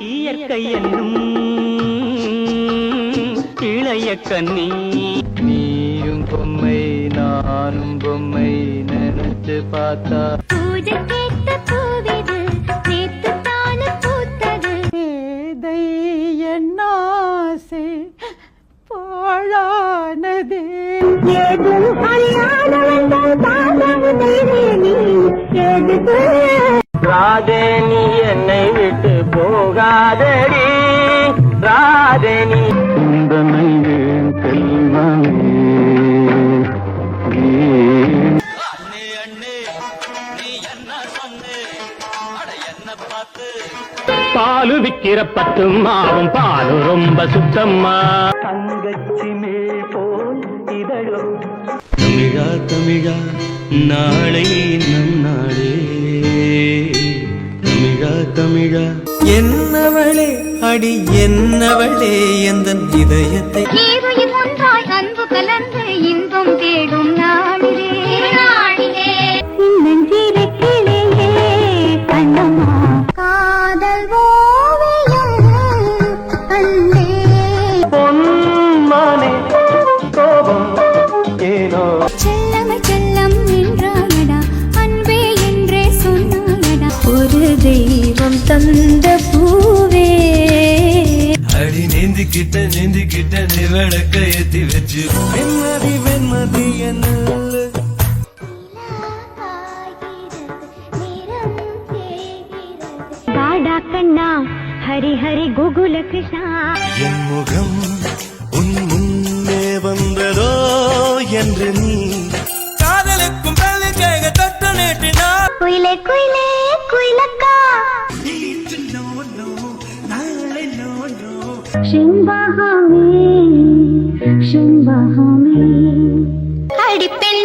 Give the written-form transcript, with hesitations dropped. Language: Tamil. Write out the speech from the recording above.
இயற்கை என்னும் இளைய கண்ணி நீயும் பொம்மை நானும் பொம்மை நினைச்சு பார்த்தா பூஜை கேட்ட பூவிது நேத்து தானு பூத்தது ஏதை என்னாசை பாழானதே ஏதும் கல்யாணங்கள் தானே நீ எதுக்கு ராதே நீ என்னை விட்டு போகாதடி ராதே நீ சிந்தனை செல்வமே பாலு விக்கிற பத்தும் மாவும் பாலு ரொம்ப சுத்தம்மா தங்கச்சி மேல் போல் இதழும் தமிழா தமிழா நாளை நம் நாளே தமிழா தமிழா என்னவளே அடி என்னவளே எந்தன் இதயத்தை ஈருயிர் ஒன்றாய் அன்பு கலந்து இன்பம் தேடும் நாளிலே நெஞ்சிருக்கிலே கண்ணம்மா காதல் ஓவியம் கண்டே பொன்மானே கோபம் ஏனோ செல்லம் செல்லம் என்றாயடா அன்பே என்றே சொன்னாயடா ஒரு தெய்வம் தந்த பூவே அடி நீந்திக்கிட்ட நீ விளக்க ஏத்தி வச்சு வெண்மதி வெண்மதி என்ன வாடா கண்ணா ஹரி ஹரி கோகுல கிருஷ்ணா என் முகம் உன் முன்னே வந்ததோ என்று நீ காதலுக்கும் பள்ளிக்காக தொட்டு நீட்டினார் குயிலே குயிலே குயிலக்கா சிம்பகமே சிம்பகமே அடிப்பெண்